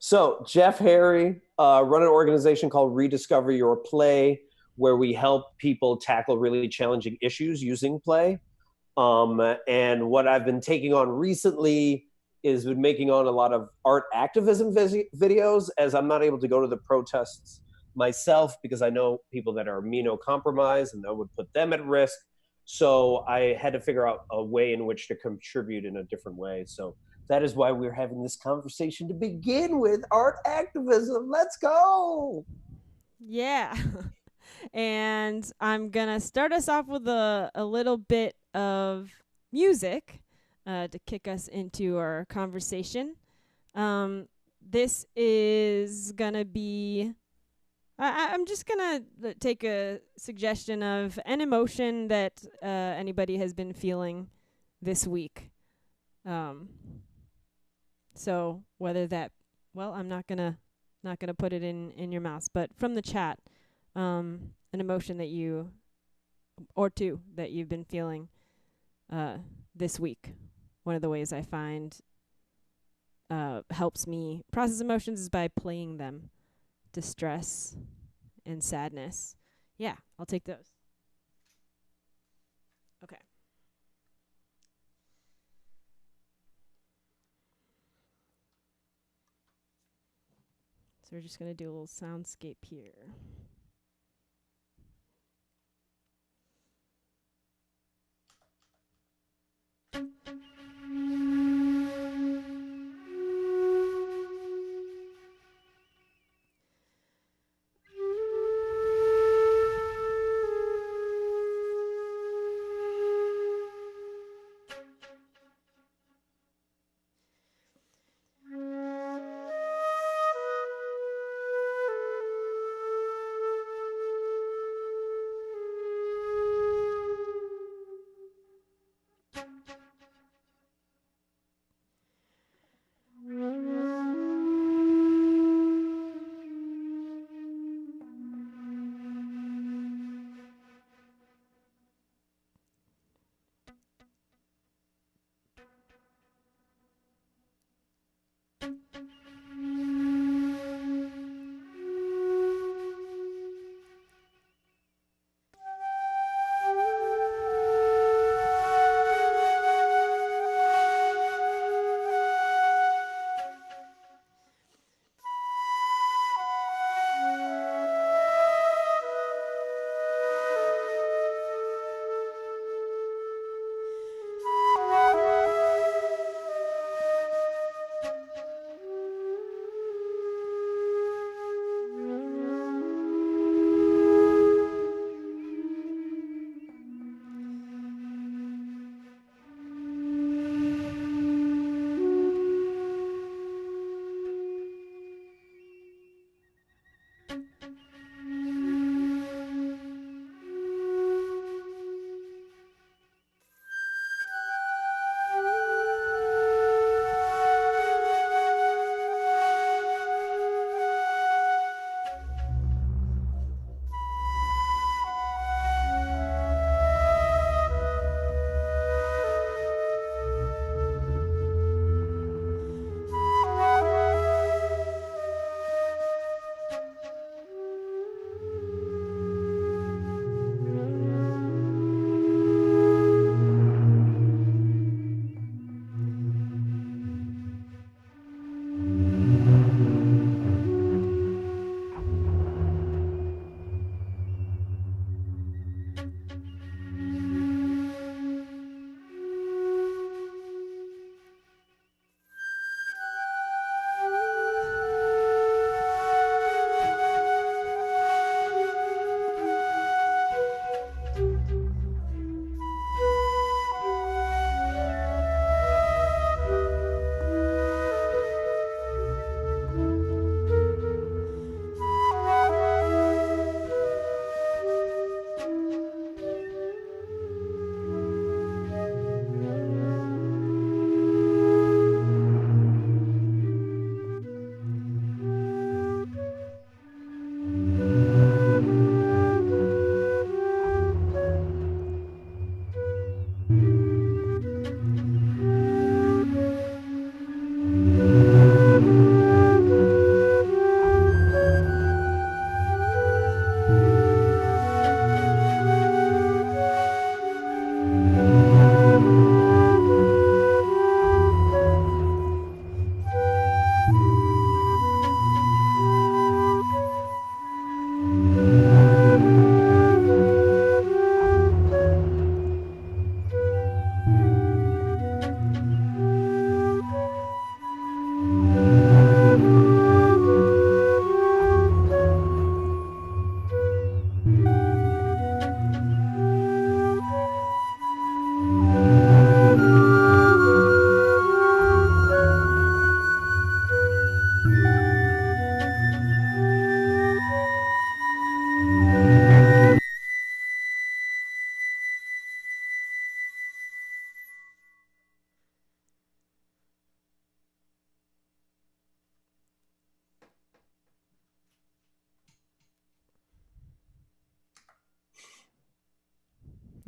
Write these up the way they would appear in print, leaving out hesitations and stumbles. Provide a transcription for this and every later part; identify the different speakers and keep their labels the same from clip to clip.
Speaker 1: So, Jeff Harry run an organization called Rediscover Your Play, where we help people tackle really challenging issues using play. And what I've been taking on recently is been making on a lot of art activism videos, as I'm not able to go to the protests myself because I know people that are immunocompromised and that would put them at risk. So I had to figure out a way in which to contribute in a different way. So that is why we're having this conversation to begin with art activism. Let's go.
Speaker 2: Yeah. And I'm going to start us off with a little bit of music to kick us into our conversation. This is going to be. I'm just going to take a suggestion of an emotion that anybody has been feeling this week. Um, so whether that, well, I'm not gonna put it in your mouth, but from the chat, an emotion that you or two that you've been feeling uh, this week. One of the ways I find helps me process emotions is by playing them. Distress and sadness. Yeah, I'll take those. Okay. So we're just gonna do a little soundscape here.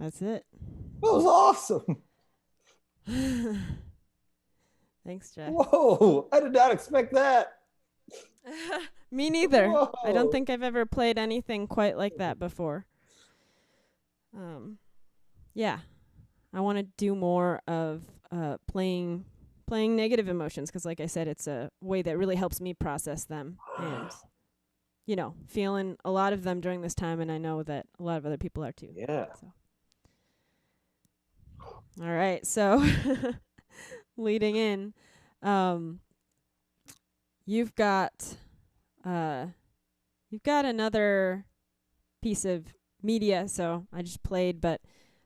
Speaker 2: That's it.
Speaker 1: That was awesome.
Speaker 2: Thanks, Jeff.
Speaker 1: Whoa, I did not expect that.
Speaker 2: Me neither.
Speaker 1: Whoa.
Speaker 2: I don't think I've ever played anything quite like that before. Yeah. I want to do more of playing negative emotions because, like I said, it's a way that really helps me process them and, feeling a lot of them during this time, and I know that a lot of other people are too.
Speaker 1: Yeah.
Speaker 2: So. All right, so leading in, you've got another piece of media. So I just played, but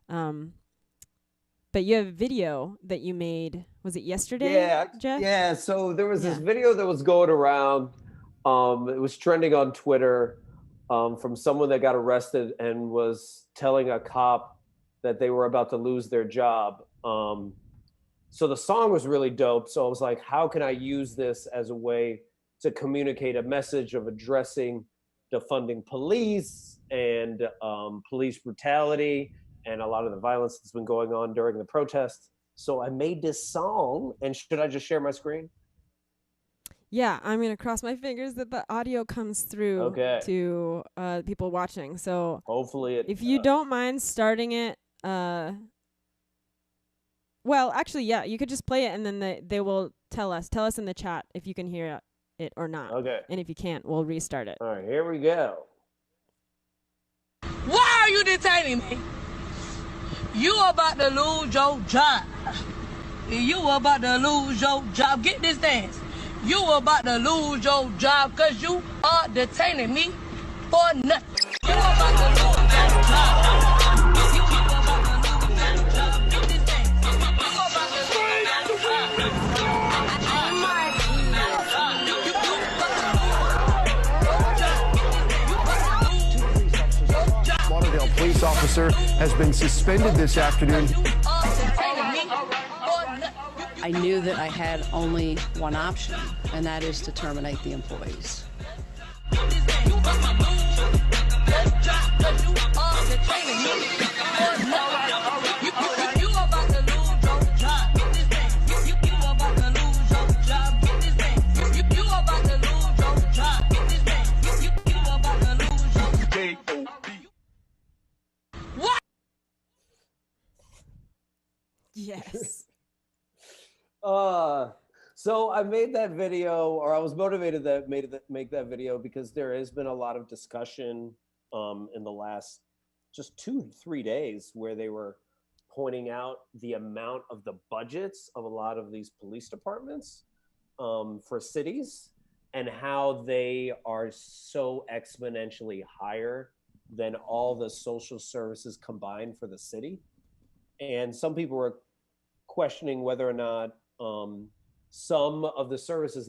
Speaker 2: you have a video that you made. Was it yesterday, Jeff?
Speaker 1: Yeah. So there was this video that was going around. It was trending on Twitter from someone that got arrested and was telling a cop that they were about to lose their job. So the song was really dope. So I was like, how can I use this as a way to communicate a message of addressing defunding police and police brutality and a lot of the violence that's been going on during the protests. So I made this song, and should I just share my screen?
Speaker 2: Yeah, I'm going to cross my fingers that the audio comes through to people watching. So
Speaker 1: hopefully
Speaker 2: if you don't mind starting it, well, actually, yeah, you could just play it, and then they will tell us in the chat if you can hear it or not.
Speaker 1: Okay.
Speaker 2: And if you can't, we'll restart it.
Speaker 1: All right, here we go.
Speaker 3: Why are you detaining me? You about to lose your job. You about to lose your job. Get this dance. You about to lose your job because you are detaining me for nothing. You about to lose your job. You about to lose your job. Get this dance. You about to lose your
Speaker 4: job. Lauderdale police officer has been suspended this afternoon.
Speaker 5: I knew that I had only one option, and that is to terminate the employees.
Speaker 2: Yes.
Speaker 1: So I made that video, or I was motivated to make that video because there has been a lot of discussion in the last just 2 to 3 days where they were pointing out the amount of the budgets of a lot of these police departments for cities and how they are so exponentially higher than all the social services combined for the city. And some people were questioning whether or not some of the services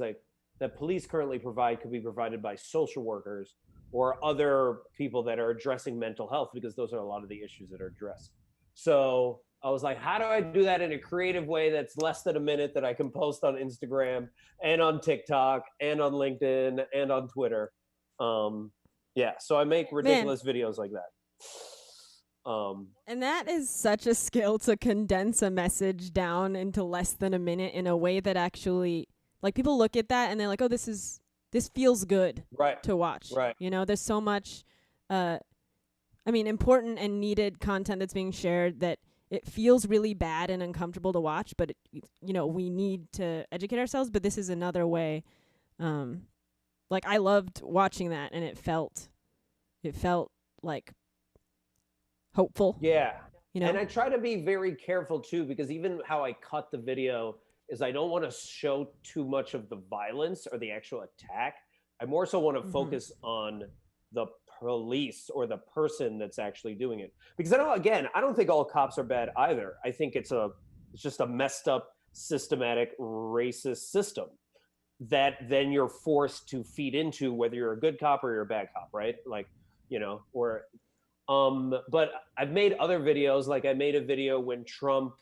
Speaker 1: that police currently provide could be provided by social workers or other people that are addressing mental health, because those are a lot of the issues that are addressed. So I was like, how do I do that in a creative way that's less than a minute that I can post on Instagram and on TikTok and on LinkedIn and on Twitter? Yeah, so I make ridiculous videos like that.
Speaker 2: And that is such a skill to condense a message down into less than a minute in a way that actually, like, people look at that and they're like, oh, this feels good to watch.
Speaker 1: Right.
Speaker 2: You know, there's so much, important and needed content that's being shared that it feels really bad and uncomfortable to watch, but we need to educate ourselves. But this is another way. Like, I loved watching that, and it felt like hopeful.
Speaker 1: Yeah.
Speaker 2: You know?
Speaker 1: And I try to be very careful too, because even how I cut the video is I don't want to show too much of the violence or the actual attack. I more so want to focus on the police or the person that's actually doing it. Because I don't think all cops are bad either. I think it's just a messed up, systematic, racist system that then you're forced to feed into, whether you're a good cop or you're a bad cop, right? Like, but I've made other videos. Like I made a video when Trump,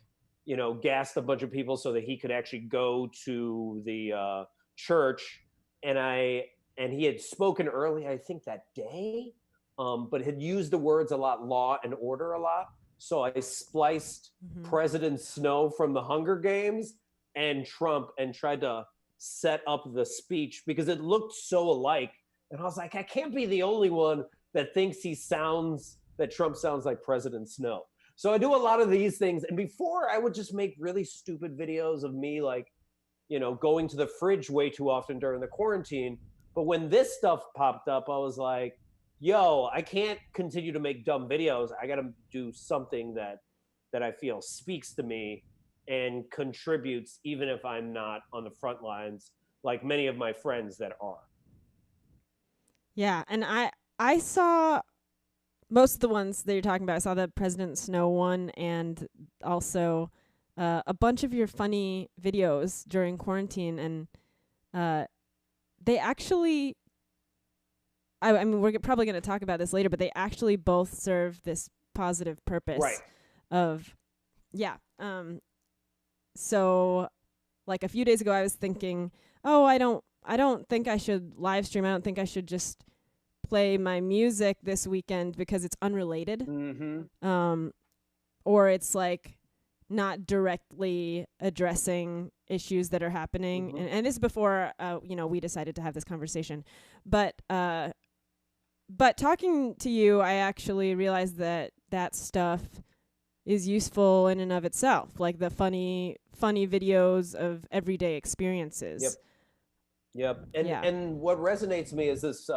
Speaker 1: gassed a bunch of people so that he could actually go to the church, and he had spoken early, I think that day, but had used the words a lot, law and order a lot. So I spliced President Snow from the Hunger Games and Trump and tried to set up the speech because it looked so alike. And I was like, I can't be the only one that thinks that Trump sounds like President Snow. So I do a lot of these things. And before, I would just make really stupid videos of me, like, going to the fridge way too often during the quarantine. But when this stuff popped up, I was like, yo, I can't continue to make dumb videos. I got to do something that I feel speaks to me and contributes, even if I'm not on the front lines, like many of my friends that are.
Speaker 2: Yeah, and I saw most of the ones that you're talking about. I saw the President Snow one, and also a bunch of your funny videos during quarantine, and they actually, I mean, we're probably going to talk about this later, but they actually both serve this positive purpose,
Speaker 1: right?
Speaker 2: Of, yeah. So, like a few days ago, I was thinking, oh, I don't think I should live stream. I don't think I should just play my music this weekend because it's unrelated. Or it's like not directly addressing issues that are happening. And this is before, we decided to have this conversation. But talking to you, I actually realized that stuff is useful in and of itself, like the funny videos of everyday experiences.
Speaker 1: Yep. And what resonates to me is this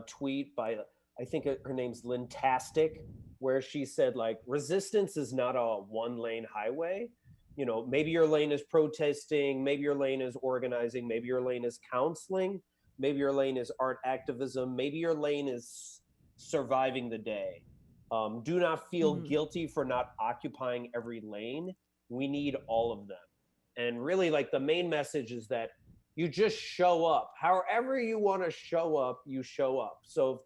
Speaker 1: tweet by, I think her name's Lintastic, where she said, like, resistance is not a one-lane highway. Maybe your lane is protesting, maybe your lane is organizing, maybe your lane is counseling, maybe your lane is art activism, maybe your lane is surviving the day. Do not feel guilty for not occupying every lane. We need all of them. And really, like, the main message is that you just show up. However you want to show up, you show up. So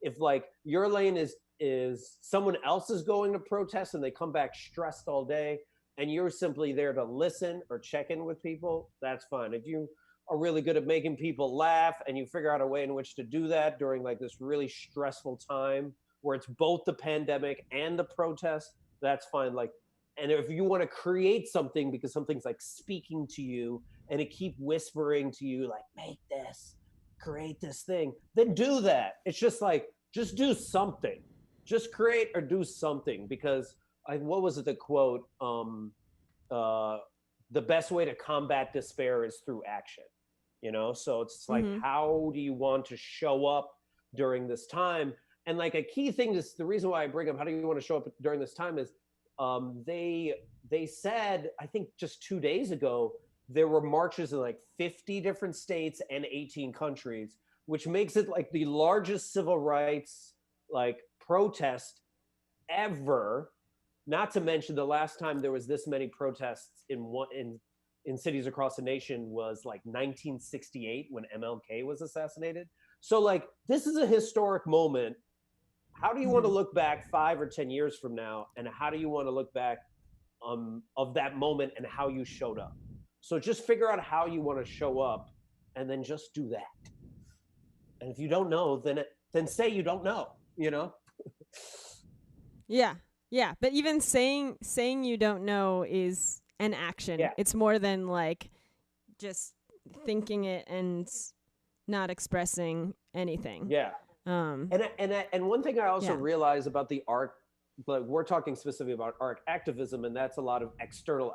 Speaker 1: if like your lane is someone else is going to protest and they come back stressed all day and you're simply there to listen or check in with people, that's fine. If you are really good at making people laugh and you figure out a way in which to do that during like this really stressful time where it's both the pandemic and the protest, that's fine. Like, and if you want to create something because something's like speaking to you and it keep whispering to you, like, make this, create this thing, then do that. It's just like, just do something. Just create or do something, because what was it, the quote? The best way to combat despair is through action. So it's like, how do you want to show up during this time? And like a key thing is the reason why I bring up how do you want to show up during this time is they said, I think just 2 days ago, there were marches in like 50 different states and 18 countries, which makes it like the largest civil rights like protest ever. Not to mention the last time there was this many protests in cities across the nation was like 1968 when MLK was assassinated. So like, this is a historic moment. How do you want to look back 5 or 10 years from now? And how do you want to look back of that moment and how you showed up? So just figure out how you want to show up and then just do that. And if you don't know, then say you don't know,
Speaker 2: Yeah. Yeah. But even saying you don't know is an action.
Speaker 1: Yeah.
Speaker 2: It's more than like just thinking it and not expressing anything.
Speaker 1: Yeah. And one thing I also realize about the art, like we're talking specifically about art activism, and that's a lot of external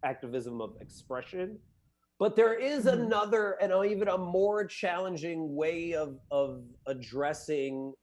Speaker 1: activism of expression. But there is another and even a more challenging way of addressing,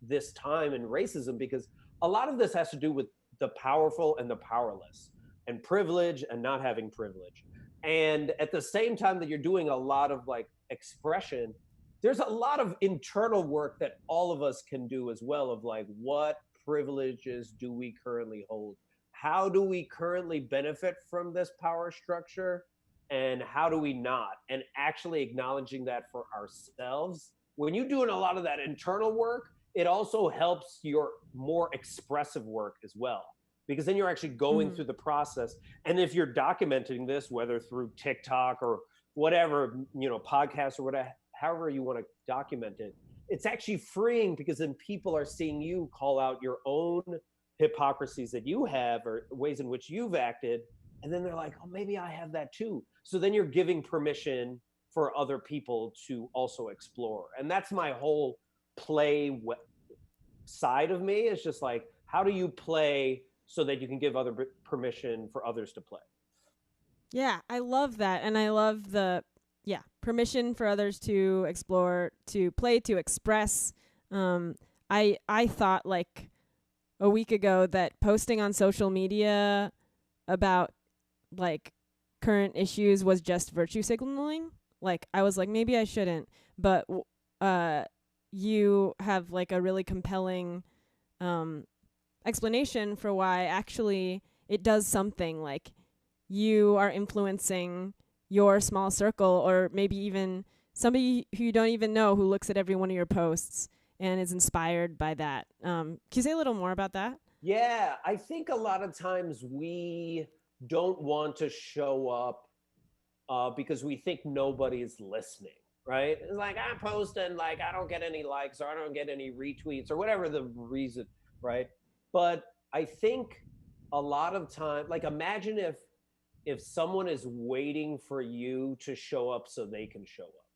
Speaker 1: this time and racism, because a lot of this has to do with the powerful and the powerless, and privilege and not having privilege. And at the same time that you're doing a lot of like expression, there's a lot of internal work that all of us can do as well, of like, what privileges do we currently hold? How do we currently benefit from this power structure? And how do we not? And actually acknowledging that for ourselves. When you're doing a lot of that internal work, it also helps your more expressive work as well, because then you're actually going through the process. And if you're documenting this, whether through TikTok or whatever, podcasts or whatever, however you want to document it, it's actually freeing, because then people are seeing you call out your own hypocrisies that you have or ways in which you've acted, and then they're like, oh, maybe I have that too. So then you're giving permission for other people to also explore. And that's my whole play side of me, is just like, how do you play so that you can give other permission for others to play?
Speaker 2: Yeah, I love that. And I love the permission for others to explore, to play, to express. I thought like a week ago that posting on social media about like current issues was just virtue signaling. Like I was like, maybe I shouldn't, but you have like a really compelling explanation for why actually it does something. Like you are influencing your small circle, or maybe even somebody who you don't even know who looks at every one of your posts and is inspired by that. Can you say a little more about that?
Speaker 1: Yeah, I think a lot of times we don't want to show up because we think nobody is listening, right? It's like, I'm posting, like, I don't get any likes, or I don't get any retweets, or whatever the reason, right? But I think a lot of time, like, imagine if someone is waiting for you to show up so they can show up.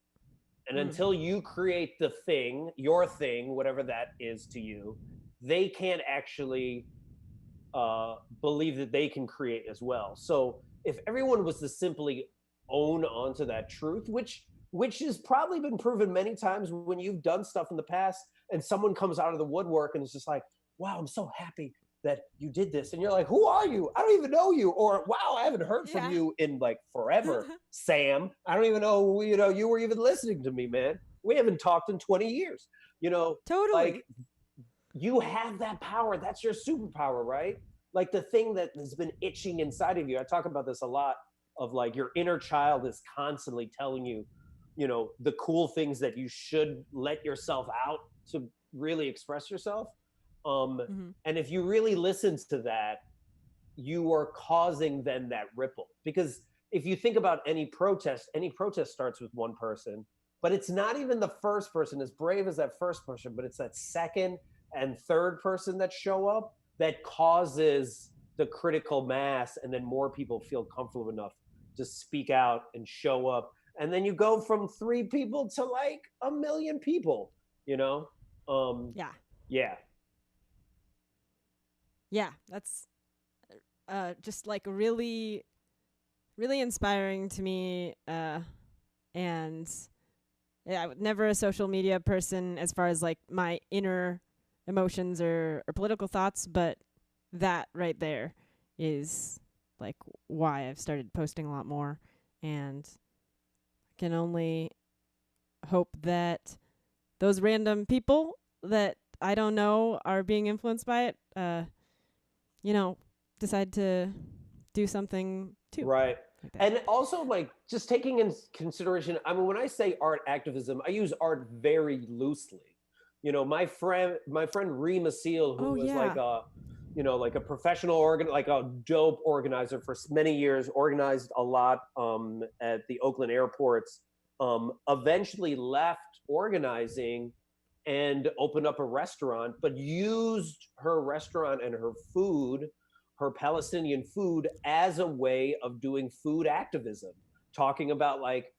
Speaker 1: And until you create the thing, your thing, whatever that is to you, they can't actually believe that they can create as well. So if everyone was to simply own onto that truth, which has probably been proven many times when you've done stuff in the past and someone comes out of the woodwork and is just like, wow, I'm so happy that you did this. And you're like, who are you? I don't even know you. Or, wow, I haven't heard from you in like forever, Sam. I don't even know, you were even listening to me, man. We haven't talked in 20 years,
Speaker 2: Totally.
Speaker 1: Like, you have that power. That's your superpower, right? Like the thing that has been itching inside of you. I talk about this a lot, of like your inner child is constantly telling you, the cool things that you should let yourself out to really express yourself. And if you really listen to that, you are causing then that ripple. Because if you think about any protest starts with one person, but it's not even the first person, as brave as that first person, but it's that second and third person that show up that causes the critical mass, and then more people feel comfortable enough to speak out and show up. And then you go from 3 people to like 1 million people, Yeah.
Speaker 2: Yeah, that's just like really, really inspiring to me. And yeah, I was never a social media person as far as like my inner emotions or political thoughts, but that right there is like why I've started posting a lot more, and I can only hope that those random people that I don't know are being influenced by it, decide to do something too.
Speaker 1: Right.
Speaker 2: Like that.
Speaker 1: And also, like, just taking in consideration, I mean, when I say art activism, I use art very loosely. My friend Reema Seal, who was like a professional like a dope organizer for many years, organized a lot at the Oakland airports, eventually left organizing and opened up a restaurant, but used her restaurant and her food, her Palestinian food, as a way of doing food activism, talking about like,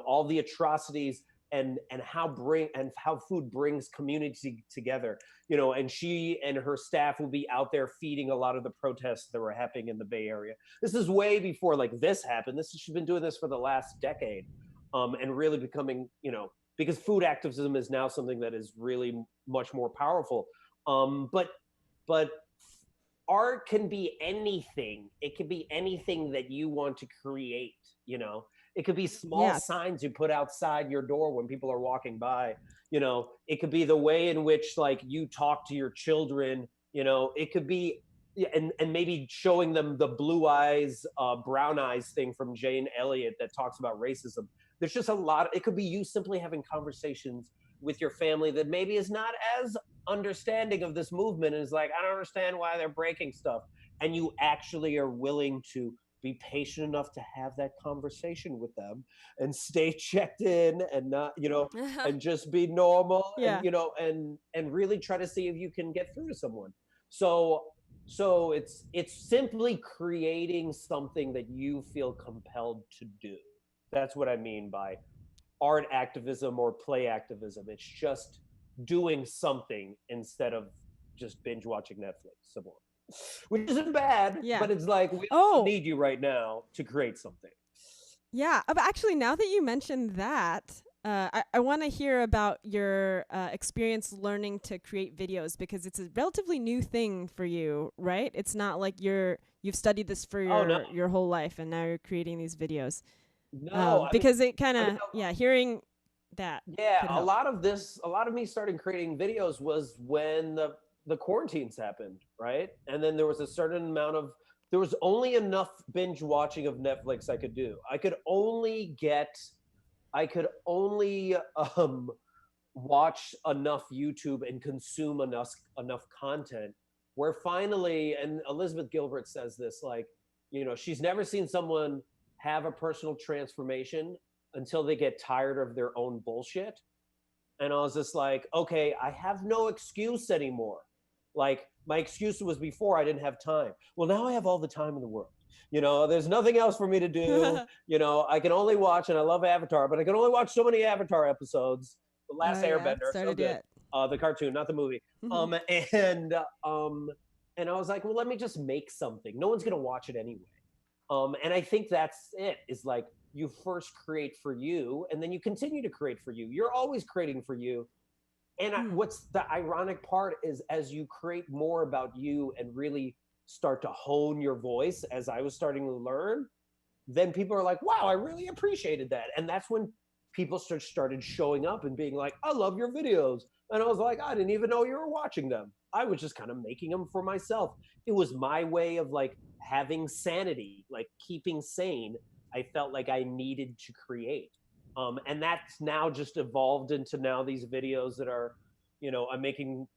Speaker 1: all the atrocities and how food brings community together, and she and her staff will be out there feeding a lot of the protests that were happening in the Bay Area. This is way before like this happened. She's been doing this for the last decade, and really becoming, because food activism is now something that is really much more powerful. But art can be anything. It can be anything that you want to create, It could be small signs you put outside your door when people are walking by, It could be the way in which like you talk to your children, It could be, and maybe showing them the blue eyes, brown eyes thing from Jane Elliott that talks about racism. There's just a lot. It could be you simply having conversations with your family that maybe is not as understanding of this movement, and is like, I don't understand why they're breaking stuff. And you actually are willing to be patient enough to have that conversation with them and stay checked in and not, and just be normal, and, and really try to see if you can get through to someone. So So it's simply creating something that you feel compelled to do. That's what I mean by art activism or play activism. It's just doing something instead of just binge watching Netflix some more. Which isn't bad,
Speaker 2: Yeah.
Speaker 1: but it's like we also
Speaker 2: Oh,
Speaker 1: need you right now to create something.
Speaker 2: yeah. But actually, now that you mentioned that, I want to hear about your experience learning to create videos, because it's a relatively new thing for you, right? It's not like you've studied this for
Speaker 1: Oh no,
Speaker 2: your whole life and now you're creating these videos.
Speaker 1: no.
Speaker 2: Because it kind
Speaker 1: I mean,
Speaker 2: of, hearing that
Speaker 1: yeah,
Speaker 2: could
Speaker 1: a
Speaker 2: help.
Speaker 1: lot of me starting creating videos was when the quarantines happened, right? And then there was a certain amount of there was only enough binge watching of Netflix I could do. I could only watch enough YouTube and consume enough content where finally, and Elizabeth Gilbert says this, like, she's never seen someone have a personal transformation until they get tired of their own bullshit. And I was just like, okay, I have no excuse anymore. Like, my excuse was before I didn't have time. Well, now I have all the time in the world. There's nothing else for me to do. I can only watch, and I love Avatar, but I can only watch so many Avatar episodes. The
Speaker 2: Oh,
Speaker 1: Last
Speaker 2: yeah, I haven't
Speaker 1: Airbender, so
Speaker 2: started
Speaker 1: good.
Speaker 2: yet.
Speaker 1: The cartoon, not the movie.
Speaker 2: Mhm.
Speaker 1: And I was like, well, let me just make something. No one's gonna watch it anyway. And I think that's it. Is like you first create for you, and then you continue to create for you. You're always creating for you. And what's the ironic part is as you create more about you and really start to hone your voice, as I was starting to learn, then people are like, wow, I really appreciated that. And that's when people started showing up and being like, I love your videos. And I was like, I didn't even know you were watching them. I was just kind of making them for myself. It was my way of like having sanity, like keeping sane. I felt like I needed to create. And that's now just evolved into now these videos that are, I'm making,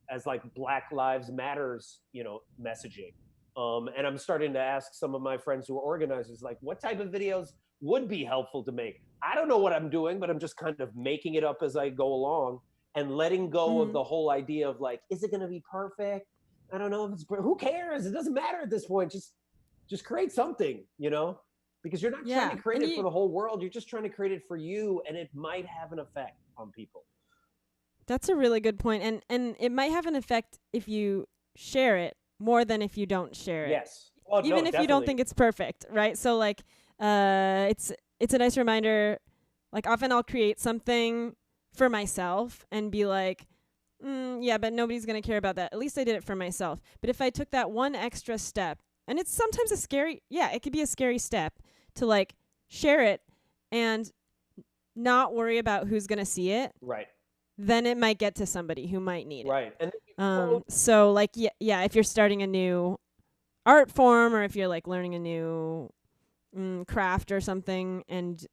Speaker 1: as like Black Lives Matters, messaging. And I'm starting to ask some of my friends who are organizers, like, what type of videos would be helpful to make? I don't know what I'm doing, but I'm just kind of making it up as I go along and letting go of the whole idea of like, is it going to be perfect? I don't know if it's, who cares? It doesn't matter at this point. Just create something, because you're not trying to create it for the whole world. You're just trying to create it for you, and it might have an effect on people.
Speaker 2: That's a really good point. And it might have an effect if you share it more than if you don't share it.
Speaker 1: Yes. Well,
Speaker 2: even if you don't think it's perfect, right? So like it's a nice reminder. Like often I'll create something for myself and be like, yeah, but nobody's going to care about that. At least I did it for myself. But if I took that one extra step, and it's sometimes it could be a scary step to like share it and not worry about who's going to see it.
Speaker 1: Right.
Speaker 2: Then it might get to somebody who might need it.
Speaker 1: Right. And
Speaker 2: so like, yeah, if you're starting a new art form or if you're like learning a new craft or something and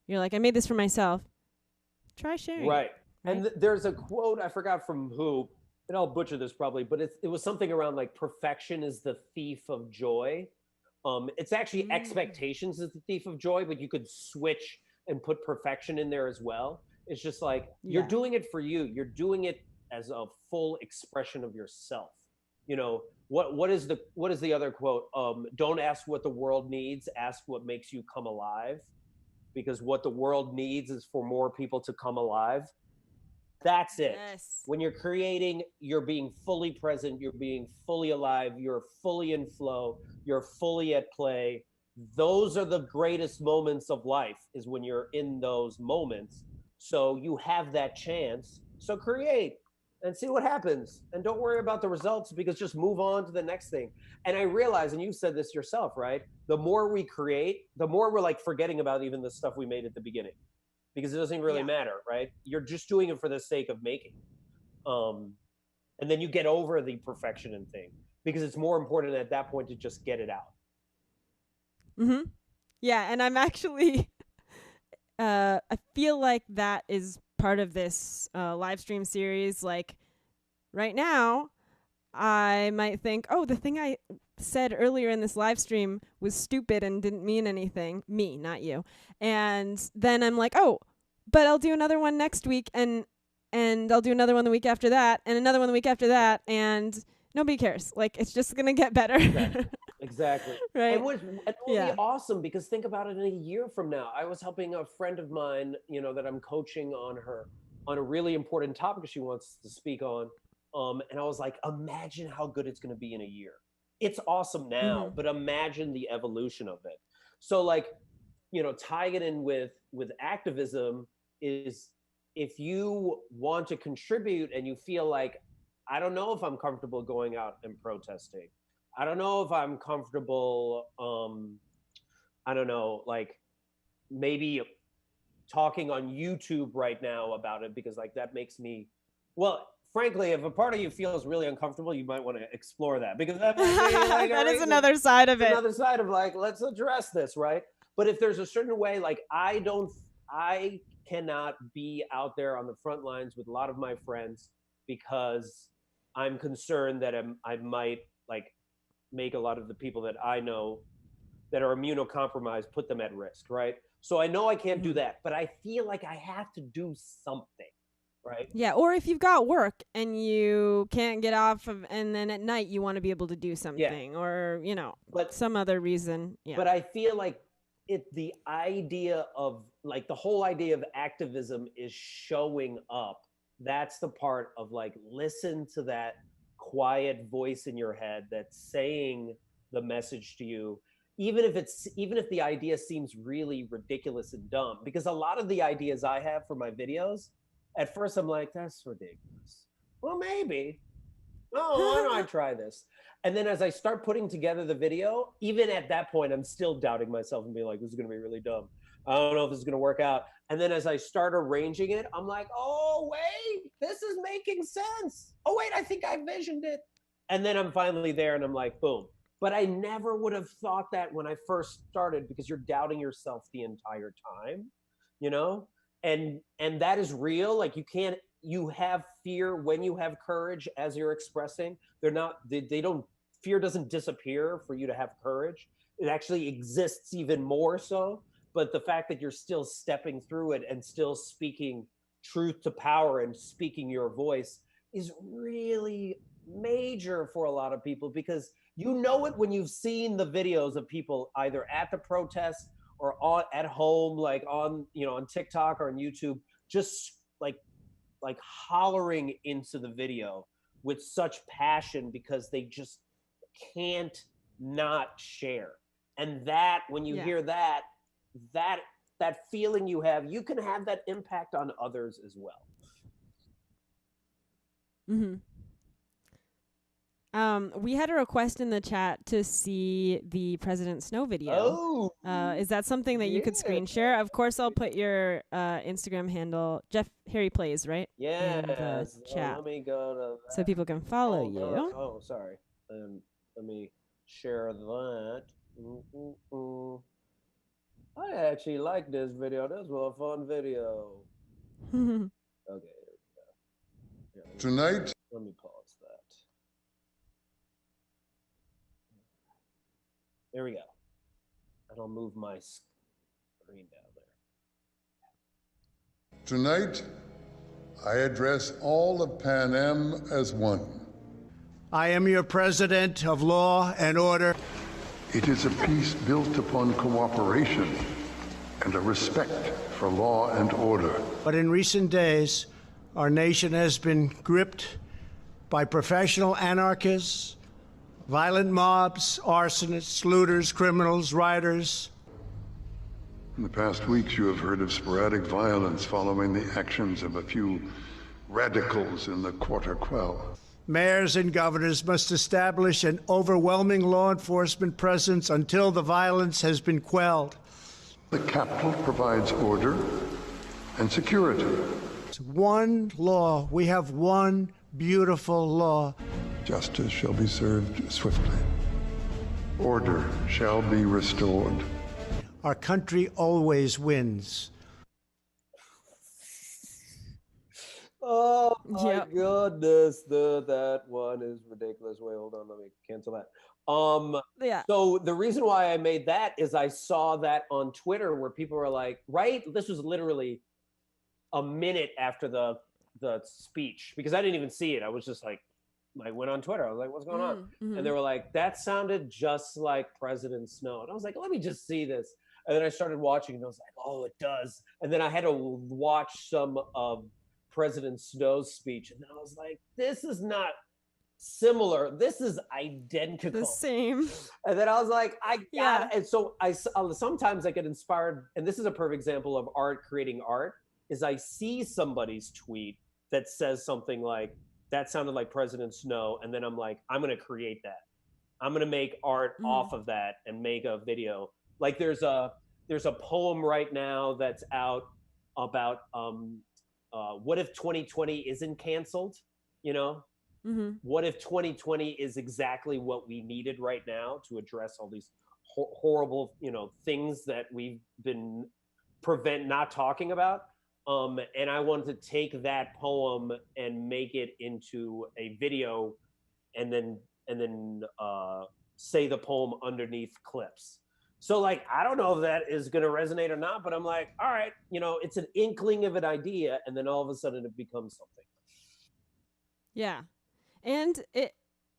Speaker 2: you're like, I made this for myself, try sharing.
Speaker 1: Right. And there's a quote, I forgot from who, and I'll butcher this probably, but it was something around like perfection is the thief of joy. It's actually expectations is the thief of joy, but you could switch and put perfection in there as well. It's just like, you're doing it for you. You're doing it as a full expression of yourself. What is the other quote? Don't ask what the world needs, ask what makes you come alive. Because what the world needs is for more people to come alive. That's it.
Speaker 2: Yes.
Speaker 1: When you're creating, you're being fully present, you're being fully alive, you're fully in flow, you're fully at play. Those are the greatest moments of life, is when you're in those moments. So you have that chance. So create and see what happens. And don't worry about the results, because just move on to the next thing. And I realize, and you said this yourself, right? The more we create, the more we're like forgetting about even the stuff we made at the beginning, because it doesn't really matter, right? You're just doing it for the sake of making. And then you get over the perfection and thing, because it's more important at that point to just get it out.
Speaker 2: Yeah, and I'm actually I feel like that is part of this live stream series. Like right now, I might think, oh, the thing I said earlier in this live stream was stupid and didn't mean anything. Me, not you. And then I'm like, oh, but I'll do another one next week, and I'll do another one the week after that, and another one the week after that, and nobody cares. Like, it's just gonna get better.
Speaker 1: Exactly.
Speaker 2: Right.
Speaker 1: And it will be awesome, because think about it, in a year from now, I was helping a friend of mine, that I'm coaching on a really important topic she wants to speak on. And I was like, imagine how good it's going to be in a year. It's awesome now, but imagine the evolution of it. So like, tying it in with activism is, if you want to contribute and you feel like, I don't know if I'm comfortable going out and protesting. I don't know if I'm comfortable, I don't know, like maybe talking on YouTube right now about it, because like that makes me, well, frankly, if a part of you feels really uncomfortable, you might want to explore that, because that might be like
Speaker 2: that is another side of it.
Speaker 1: Another side of like, let's address this, right? But if there's a certain way, like I cannot be out there on the front lines with a lot of my friends, because I'm concerned that I might like make a lot of the people that I know that are immunocompromised, put them at risk, right? So I know I can't do that, but I feel like I have to do something, right?
Speaker 2: Yeah, or if you've got work and you can't get off of, and then at night you want to be able to do something, or but some other reason. Yeah.
Speaker 1: But I feel like the idea of like the whole idea of activism is showing up. That's the part of like, listen to that quiet voice in your head that's saying the message to you, even if the idea seems really ridiculous and dumb. Because a lot of the ideas I have for my videos, at first I'm like, that's ridiculous. Well, maybe. Oh, why don't I try this? And then as I start putting together the video, even at that point, I'm still doubting myself and being like, this is going to be really dumb. I don't know if this is going to work out. And then as I start arranging it, I'm like, oh, wait, this is making sense. Oh, wait, I think I visioned it. And then I'm finally there and I'm like, boom. But I never would have thought that when I first started, because you're doubting yourself the entire time, and that is real. Like you have fear when you have courage, as you're expressing. Fear doesn't disappear for you to have courage. It actually exists even more so. But the fact that you're still stepping through it and still speaking truth to power and speaking your voice is really major for a lot of people, because you know it when you've seen the videos of people either at the protest or at home, like on TikTok or on YouTube, just like hollering into the video with such passion, because they just can't not share. And that, when you hear that feeling you have, you can have that impact on others as well.
Speaker 2: We had a request in the chat to see the President Snow video. Is that something that you could screen share? Of course, I'll put your Instagram handle, Jeff Harry Plays, right?
Speaker 1: Yeah.
Speaker 2: In the chat.
Speaker 1: Let me go to that.
Speaker 2: So people can follow you.
Speaker 1: Oh, sorry. Let me share that. I actually like this video. This was a fun video. Okay, here we go.
Speaker 6: Tonight.
Speaker 1: Let me pause that. There we go. And I'll move my screen down there.
Speaker 6: Tonight, I address all of Pan Am as one.
Speaker 7: I am your president of law and order.
Speaker 4: It is a peace built upon cooperation and a respect for law and order.
Speaker 7: But in recent days, our nation has been gripped by professional anarchists, violent mobs, arsonists, looters, criminals, rioters.
Speaker 4: In the past weeks, you have heard of sporadic violence following the actions of a few radicals in the Quarter Quell.
Speaker 7: Mayors and governors must establish an overwhelming law enforcement presence until the violence has been quelled.
Speaker 4: The Capitol provides order and security.
Speaker 7: It's one law. We have one beautiful law.
Speaker 4: Justice shall be served swiftly. Order shall be restored.
Speaker 7: Our country always wins.
Speaker 1: Oh my goodness, that one is ridiculous. Wait, hold on, let me cancel that. So the reason why I made that is I saw that on Twitter where people were like, right? This was literally a minute after the speech, because I didn't even see it. I was just like like went on Twitter. I was like, what's going on?
Speaker 2: Mm-hmm.
Speaker 1: And they were like, that sounded just like President Snow. And I was like, let me just see this. And then I started watching and I was like, oh, it does. And then I had to watch some of President Snow's speech. And then I was like, this is not similar. This is identical.
Speaker 2: The same.
Speaker 1: And then I was like, I got
Speaker 2: Yeah.
Speaker 1: it. And so I sometimes I get inspired. And this is a perfect example of art creating art, is I see somebody's tweet that says something like, that sounded like President Snow. And then I'm like, I'm going to create that. I'm going to make art off of that and make a video. Like there's a poem right now that's out about what if 2020 isn't canceled? You know, what if 2020 is exactly what we needed right now to address all these horrible, you know, things that we've been not talking about. And I wanted to take that poem and make it into a video, and then say the poem underneath clips. So like, I don't know if that is going to resonate or not, but I'm like, all right, you know, it's an inkling of an idea, and then all of a sudden it becomes something.
Speaker 2: Yeah. And it,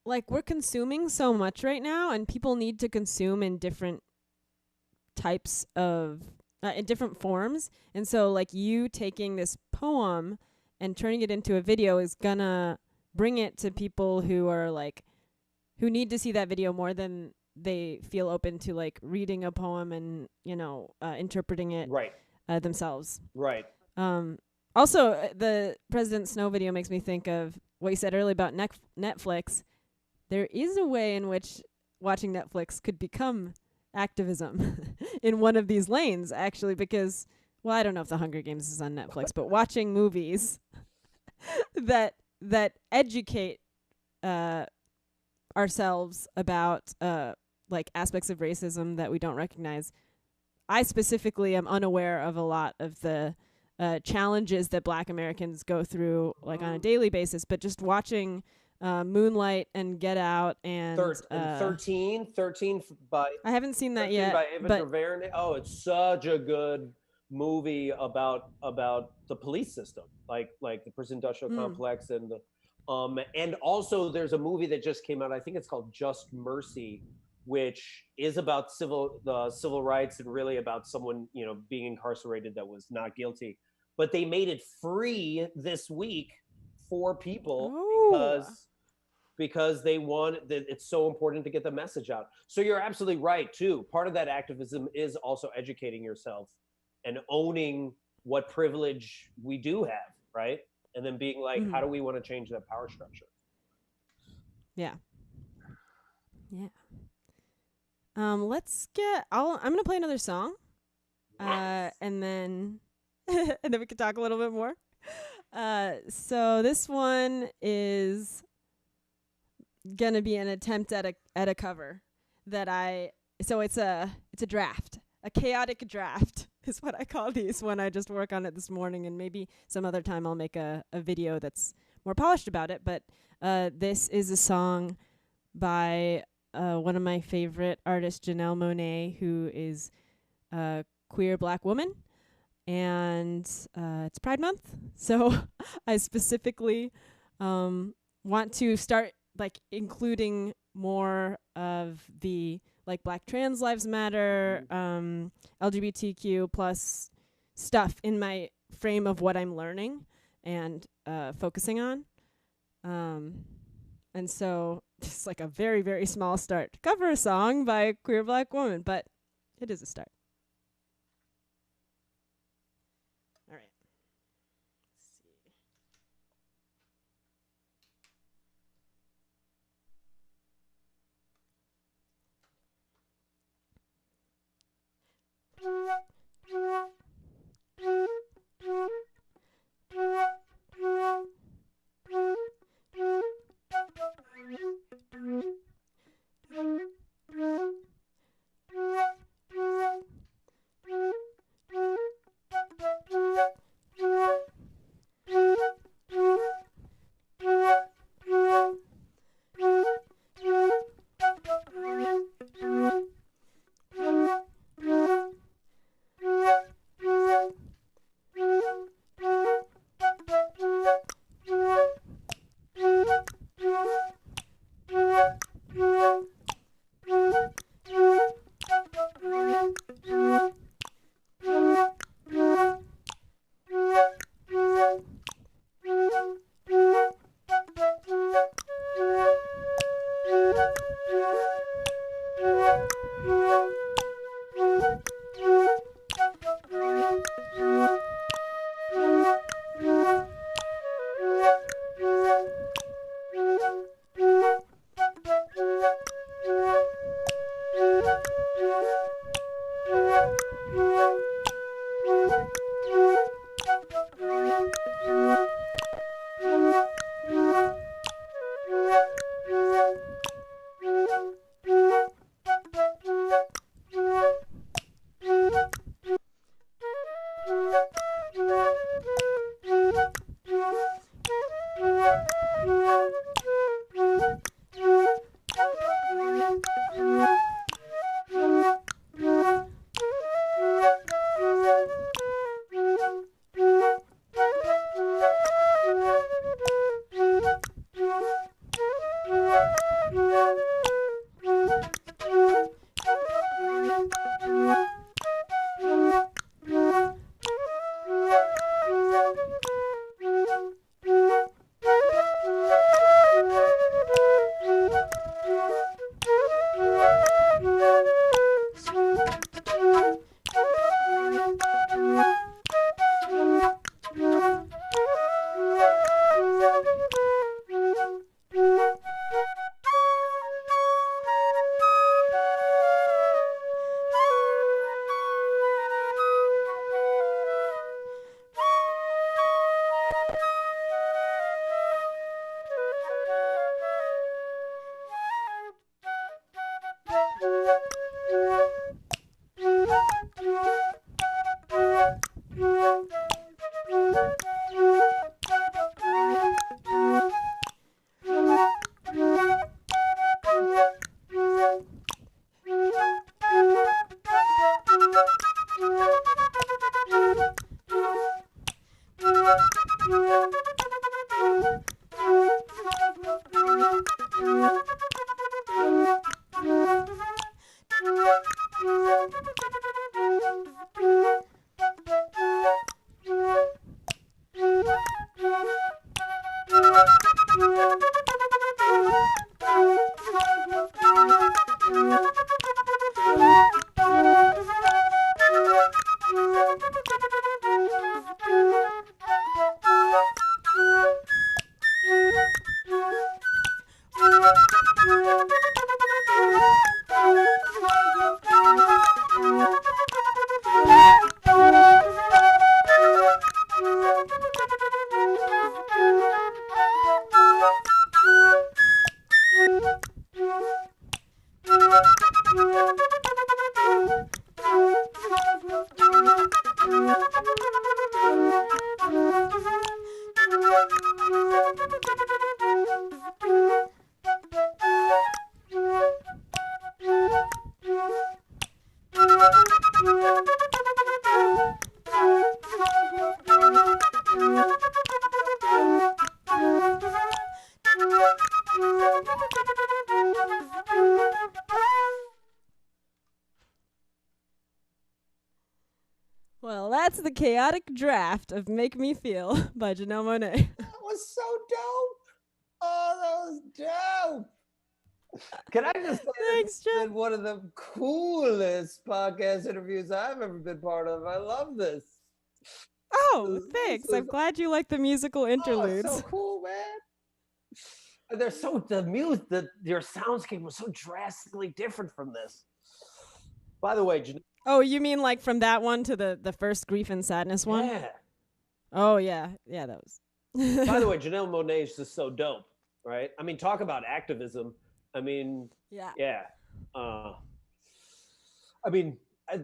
Speaker 2: like, we're consuming so much right now, and people need to consume in different types of, in different forms. And so, like, you taking this poem and turning it into a video is gonna bring it to people who are, like, who need to see that video more than they feel open to, like, reading a poem and, you know, interpreting it themselves.
Speaker 1: Right.
Speaker 2: Also, the President Snow video makes me think of what you said earlier about Netflix. There is a way in which watching Netflix could become activism in one of these lanes, actually, because, well, I don't know if The Hunger Games is on Netflix, but watching movies that educate ourselves about like aspects of racism that we don't recognize. I specifically am unaware of a lot of the challenges that Black Americans go through, like, on a daily basis, but just watching Moonlight and Get Out and
Speaker 1: 13 by,
Speaker 2: I haven't seen that yet,
Speaker 1: by Ava
Speaker 2: but
Speaker 1: DuVernay. Oh, it's such a good movie about the police system, like the prison industrial complex, and the and also there's a movie that just came out, I think it's called Just Mercy, which is about civil rights and really about someone, you know, being incarcerated that was not guilty, but they made it free this week for people because they want that. It's so important to get the message out. So you're absolutely right too. Part of that activism is also educating yourself and owning what privilege we do have, right? And then being like, how do we want to change that power structure?
Speaker 2: Yeah. Let's get. I'm gonna play another song, and then we can talk a little bit more. So this one is gonna be an attempt at a cover that so it's a draft, a chaotic draft is what I call these when I just work on it this morning, and maybe some other time I'll make a video that's more polished about it. But this is a song by one of my favorite artists, Janelle Monae, who is a queer Black woman, and it's Pride Month, so I specifically want to start, like, including more of the, like, Black trans lives matter, LGBTQ plus stuff in my frame of what I'm learning and focusing on. And so it's like a very, very small start to cover a song by a queer Black woman, but it is a start. All right. Let's see. Well, that's the chaotic draft of Make Me Feel by Janelle Monae.
Speaker 1: That was so dope. Oh, that was dope. Can I just say
Speaker 2: Thanks,
Speaker 1: this
Speaker 2: Jen.
Speaker 1: has been one of the coolest podcast interviews I've ever been part of. I love this.
Speaker 2: Oh, thanks. I'm glad you like the musical interludes.
Speaker 1: Oh, so cool, man. And they're so the music, your soundscape was so drastically different from this. By the way,
Speaker 2: Oh, you mean like from that one to the first Grief and Sadness one?
Speaker 1: yeah.
Speaker 2: Oh, yeah. Yeah, that was.
Speaker 1: By the way, Janelle Monae is just so dope, right? I mean, talk about activism. I mean, yeah. I mean,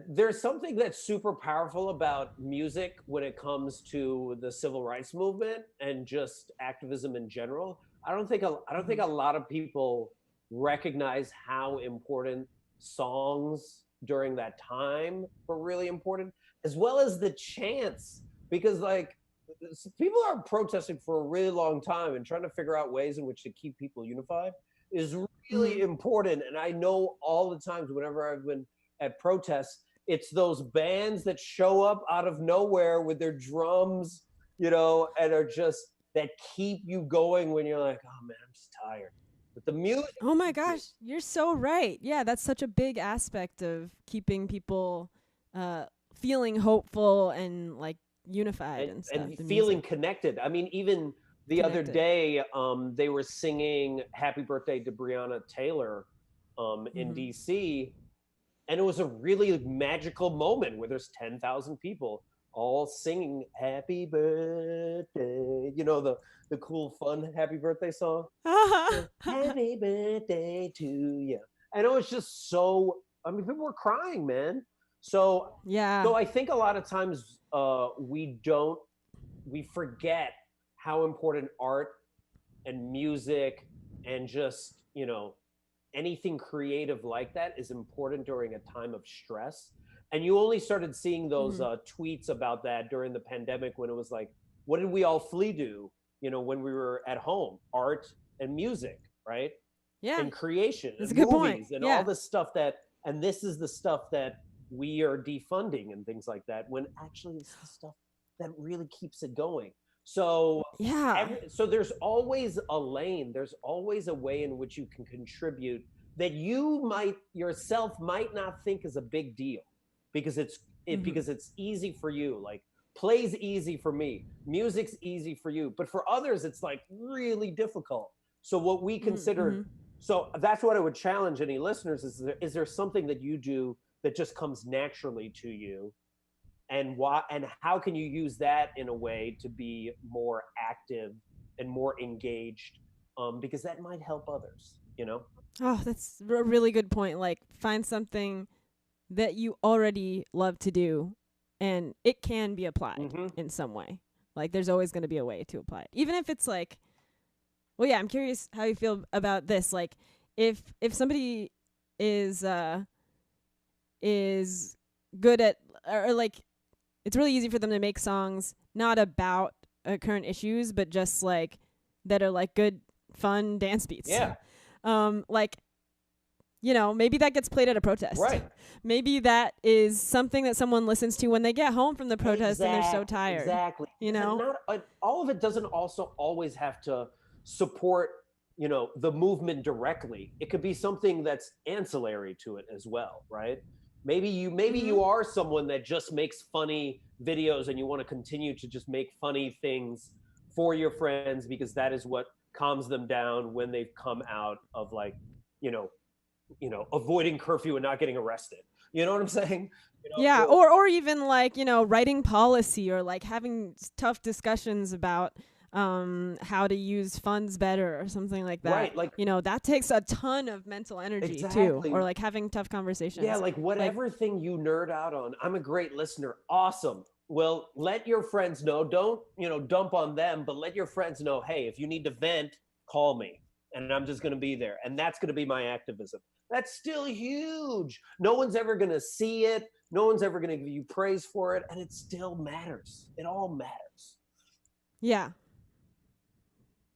Speaker 1: there's something that's super powerful about music when it comes to the civil rights movement and just activism in general. I don't think a lot of people recognize how important songs during that time were really important, as well as the chants, because like people are protesting for a really long time and trying to figure out ways in which to keep people unified is really important. And I know all the times whenever I've been at protests, it's those bands that show up out of nowhere with their drums, you know, and are just that keep you going when you're like, oh man, I'm just tired. But the music.
Speaker 2: Oh my gosh, you're so right. Yeah, that's such a big aspect of keeping people feeling hopeful and like unified and stuff.
Speaker 1: And feeling connected. I mean, even the other day, they were singing "Happy Birthday" to Breonna Taylor in DC, and it was a really magical moment where there's 10,000 people all singing "Happy Birthday." You know, the cool, fun "Happy Birthday" song. Happy birthday to you. And it was just so, I mean, people were crying, man. So
Speaker 2: yeah.
Speaker 1: So I think a lot of times we forget how important art and music and just, you know, anything creative like that is important during a time of stress. And you only started seeing those tweets about that during the pandemic when it was like, what did we all flee to, you know, when we were at home? Art and music, right?
Speaker 2: Yeah.
Speaker 1: And creation
Speaker 2: That's
Speaker 1: and
Speaker 2: a good
Speaker 1: movies
Speaker 2: point.
Speaker 1: and
Speaker 2: Yeah.
Speaker 1: all this stuff and this is the stuff that we are defunding and things like that, when actually it's the stuff that really keeps it going. So
Speaker 2: yeah.
Speaker 1: So there's always a lane, there's always a way in which you can contribute that you might yourself might not think is a big deal, because it's easy for you. Like play's easy for me, music's easy for you, but for others it's like really difficult. So what we consider, so that's what I would challenge any listeners is there something that you do that just comes naturally to you and why, and how can you use that in a way to be more active and more engaged, because that might help others, you know.
Speaker 2: Oh, that's a really good point. Like, find something that you already love to do, and it can be applied in some way. Like, there's always going to be a way to apply it, even if it's like, well, yeah, I'm curious how you feel about this. Like, if somebody is good at, or like, it's really easy for them to make songs not about current issues, but just like that are like good, fun dance beats.
Speaker 1: Yeah.
Speaker 2: Like, you know, maybe that gets played at a protest.
Speaker 1: Right.
Speaker 2: Maybe that is something that someone listens to when they get home from the protest and they're so tired.
Speaker 1: Exactly.
Speaker 2: You know,
Speaker 1: All of it doesn't also always have to support, you know, the movement directly. It could be something that's ancillary to it as well, right? Maybe you are someone that just makes funny videos and you want to continue to just make funny things for your friends because that is what calms them down when they've come out of, like, you know, avoiding curfew and not getting arrested. You know what I'm saying? You know,
Speaker 2: yeah, or even like, you know, writing policy or like having tough discussions about how to use funds better or something like that.
Speaker 1: Right, like,
Speaker 2: you know, that takes a ton of mental energy too, or like having tough conversations.
Speaker 1: Yeah, like whatever thing you nerd out on. I'm a great listener. Awesome. Well, let your friends know. Don't, you know, dump on them, but let your friends know, hey, if you need to vent, call me. And I'm just going to be there. And that's going to be my activism. That's still huge. No one's ever going to see it. No one's ever going to give you praise for it. And it still matters. It all matters.
Speaker 2: Yeah.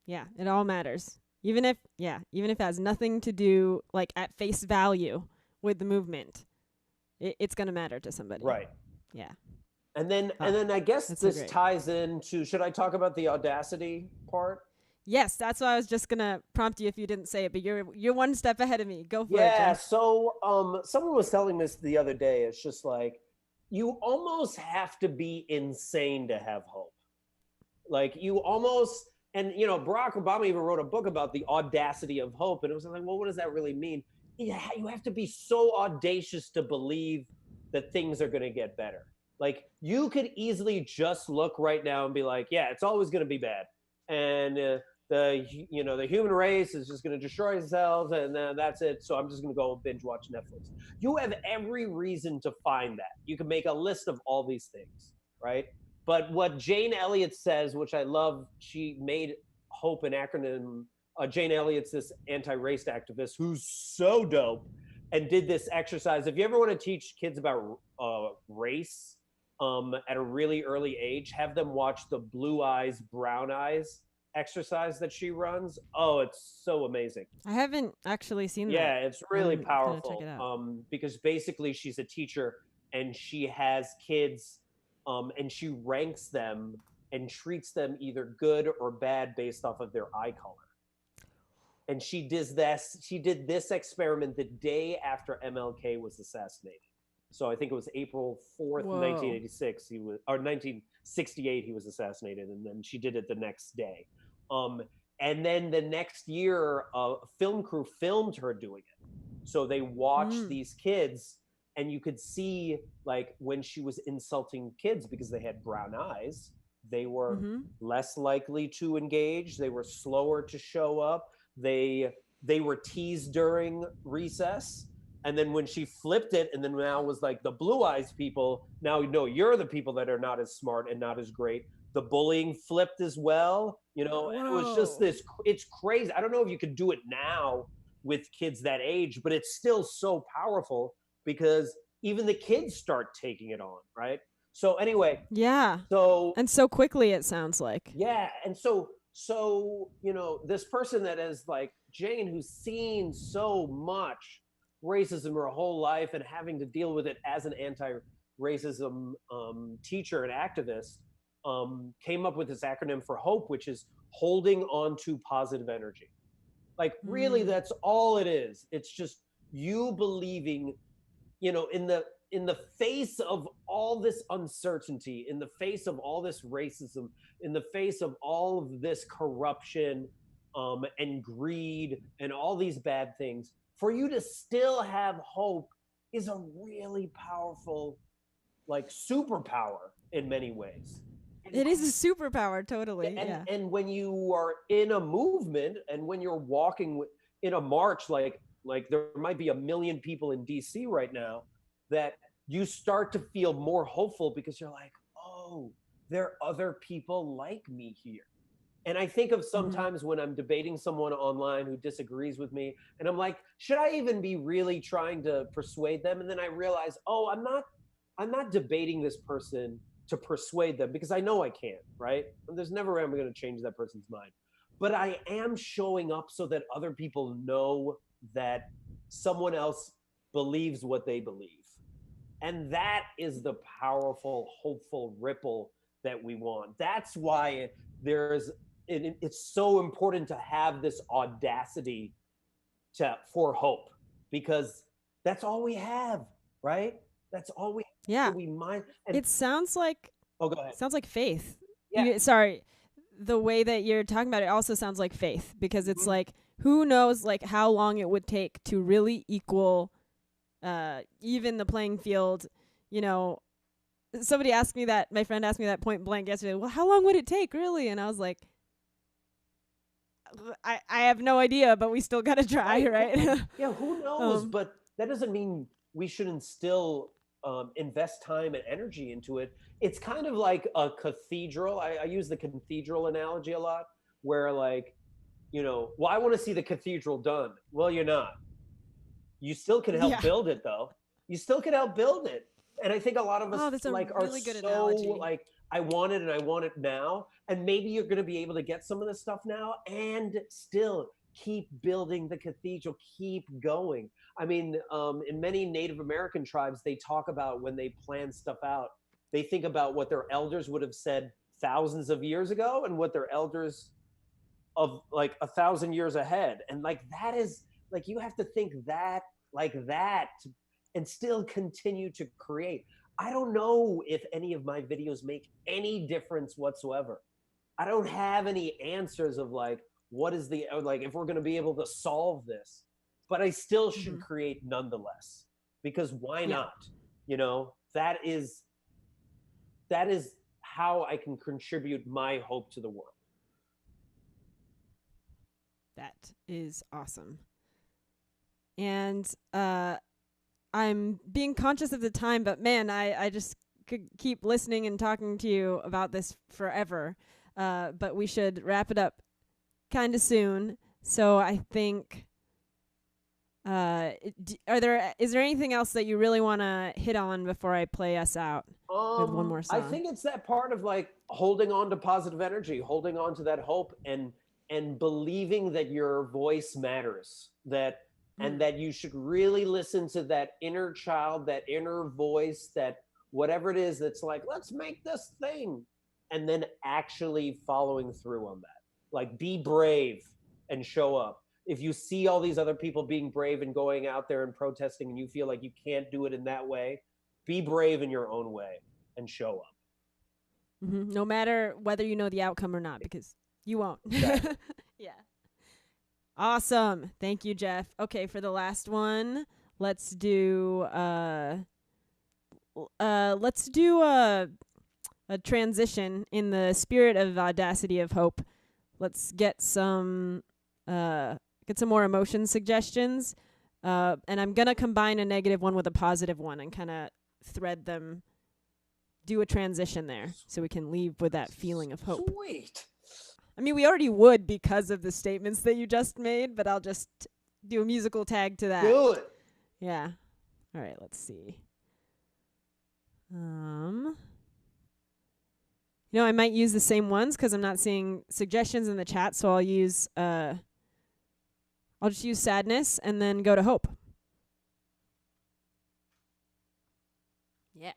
Speaker 2: Yeah, it all matters. Even if it has nothing to do, like, at face value with the movement, it's going to matter to somebody.
Speaker 1: Right.
Speaker 2: Yeah.
Speaker 1: And then I guess this
Speaker 2: so
Speaker 1: ties into, should I talk about the Audacity part?
Speaker 2: Yes, that's why I was just going to prompt you if you didn't say it, but you're one step ahead of me. Go for it,
Speaker 1: Yeah,
Speaker 2: Jen.
Speaker 1: so someone was telling this the other day. It's just like, you almost have to be insane to have hope. Like, you almost, and, you know, Barack Obama even wrote a book about the audacity of hope. And it was like, well, what does that really mean? Yeah, you have to be so audacious to believe that things are going to get better. Like, you could easily just look right now and be like, yeah, it's always going to be bad. And the human race is just going to destroy itself, and that's it. So I'm just going to go binge watch Netflix. You have every reason to find that. You can make a list of all these things, right? But what Jane Elliott says, which I love, she made hope an acronym. Jane Elliott's this anti-race activist who's so dope and did this exercise. If you ever want to teach kids about race at a really early age, have them watch the blue eyes, brown eyes exercise that she runs. Oh, it's so amazing.
Speaker 2: I haven't actually seen that.
Speaker 1: Yeah, it's really
Speaker 2: I'm
Speaker 1: powerful.
Speaker 2: gonna check it out.
Speaker 1: Because basically she's a teacher and she has kids, and she ranks them and treats them either good or bad based off of their eye color. And she did this experiment the day after MLK was assassinated. So I think it was April 4th, 1986. 1968, he was assassinated, and then she did it the next day. And then the next year, a film crew filmed her doing it. So they watched these kids, and you could see, like, when she was insulting kids because they had brown eyes, they were less likely to engage. They were slower to show up. They were teased during recess. And then when she flipped it, and then now was like the blue eyes people, now, no, you're the people that are not as smart and not as great. The bullying flipped as well, you know. And it was just this, it's crazy. I don't know if you could do it now with kids that age, but it's still so powerful because even the kids start taking it on, right? So anyway.
Speaker 2: Yeah. And so quickly, it sounds like.
Speaker 1: Yeah. And so, you know, this person that is like Jane, who's seen so much racism her whole life and having to deal with it as an anti-racism teacher and activist, came up with this acronym for HOPE, which is holding on to positive energy. Like, really, that's all it is. It's just you believing, you know, in the face of all this uncertainty, in the face of all this racism, in the face of all of this corruption, and greed and all these bad things, for you to still have hope is a really powerful, like superpower in many ways.
Speaker 2: It is a superpower, totally.
Speaker 1: And when you are in a movement and when you're walking in a march, like there might be 1 million people in DC right now, that you start to feel more hopeful because you're like, oh, there are other people like me here. And I think of sometimes when I'm debating someone online who disagrees with me, and I'm like, should I even be really trying to persuade them? And then I realize, oh, I'm not debating this person to persuade them because I know I can't, right? And there's never I'm going to change that person's mind. But I am showing up so that other people know that someone else believes what they believe. And that is the powerful, hopeful ripple that we want. That's why it's so important to have this audacity for hope, because that's all we have, right? That's all we have.
Speaker 2: Yeah.
Speaker 1: So we mind. And
Speaker 2: It sounds like
Speaker 1: go ahead.
Speaker 2: Sounds like faith.
Speaker 1: Yeah.
Speaker 2: Sorry. The way that you're talking about it also sounds like faith, because it's like, who knows like how long it would take to really equal even the playing field. You know, somebody asked me that, my friend asked me that point blank yesterday, well, how long would it take really? And I was like, I have no idea, but we still got to try, right?
Speaker 1: Yeah, who knows? But that doesn't mean we shouldn't still invest time and energy into it. It's kind of like a cathedral. I use the cathedral analogy a lot, where like, you know, well, I want to see the cathedral done. Well, you're not. You still can help build it, though. You still can help build it. And I think a lot of us like really are so analogy. Like, I want it and I want it now. And maybe you're going to be able to get some of this stuff now and still keep building the cathedral, keep going. I mean, in many Native American tribes, they talk about when they plan stuff out, they think about what their elders would have said thousands of years ago and what their elders of like 1,000 years ahead. And like, that is like, you have to think that like that and still continue to create. I don't know if any of my videos make any difference whatsoever. I don't have any answers of like, what is the, like, if we're going to be able to solve this, but I still should create nonetheless, because why not? You know, that is how I can contribute my hope to the world.
Speaker 2: That is awesome. And I'm being conscious of the time, but man, I just could keep listening and talking to you about this forever. But we should wrap it up kind of soon. So I think, is there anything else that you really want to hit on before I play us out with one more song?
Speaker 1: I think it's that part of like holding on to positive energy, holding on to that hope, and believing that your voice matters, and that you should really listen to that inner child, that inner voice, that whatever it is that's like, let's make this thing, and then actually following through on that. Like, be brave and show up. If you see all these other people being brave and going out there and protesting and you feel like you can't do it in that way, be brave in your own way and show up.
Speaker 2: No matter whether you know the outcome or not, because you won't.
Speaker 1: Exactly.
Speaker 2: Yeah. Awesome. Thank you, Jeff. Okay, for the last one, let's do a transition in the spirit of Audacity of Hope. Let's get some more emotion suggestions. And I'm gonna combine a negative one with a positive one and kind of thread them, do a transition there so we can leave with that feeling of hope.
Speaker 1: Sweet.
Speaker 2: I mean, we already would because of the statements that you just made, but I'll just do a musical tag to that.
Speaker 1: Do it.
Speaker 2: Yeah. All right, let's see. I might use the same ones because I'm not seeing suggestions in the chat, so I'll just use sadness and then go to hope. Yeah.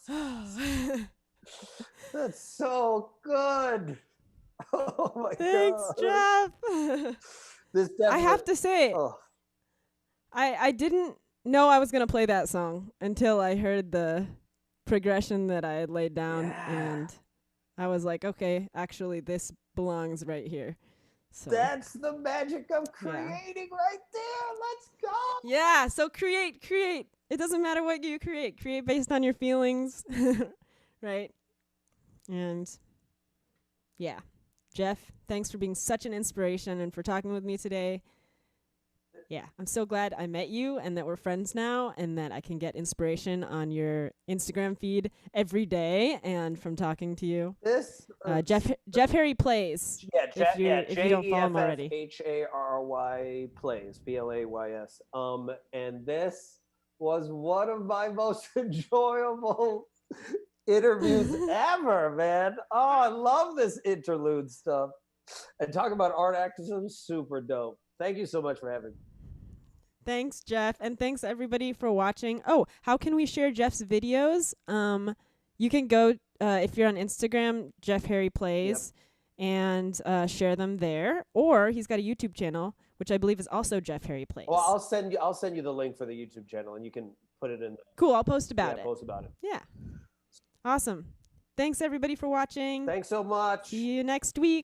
Speaker 1: awesome. That's so good. Oh my
Speaker 2: Thanks,
Speaker 1: god.
Speaker 2: Jeff.
Speaker 1: This
Speaker 2: I have to say,
Speaker 1: oh.
Speaker 2: I didn't know I was going to play that song until I heard the progression that I had laid down, and I was like, okay, actually this belongs right here. So
Speaker 1: That's the magic of creating right there. Let's go.
Speaker 2: Yeah, so create. It doesn't matter what you create. Create based on your feelings, right? And yeah, Jeff, thanks for being such an inspiration and for talking with me today. Yeah, I'm so glad I met you and that we're friends now and that I can get inspiration on your Instagram feed every day and from talking to you.
Speaker 1: This
Speaker 2: Jeff Harry Plays.
Speaker 1: Yeah,
Speaker 2: if you don't follow him already.
Speaker 1: Harry Plays, Plays. And this was one of my most enjoyable interviews ever, man. Oh, I love this interlude stuff. And talking about art activism, super dope. Thank you so much for having me.
Speaker 2: Thanks, Jeff. And thanks, everybody, for watching. Oh, how can we share Jeff's videos? You can go, if you're on Instagram, Jeff Harry Plays, and share them there. Or he's got a YouTube channel, which I believe is also Jeff Harry Plays.
Speaker 1: Well, I'll send you the link for the YouTube channel, and you can put it in.
Speaker 2: Cool, I'll post about it.
Speaker 1: Post about it.
Speaker 2: Yeah. Awesome. Thanks, everybody, for watching.
Speaker 1: Thanks so much.
Speaker 2: See you next week.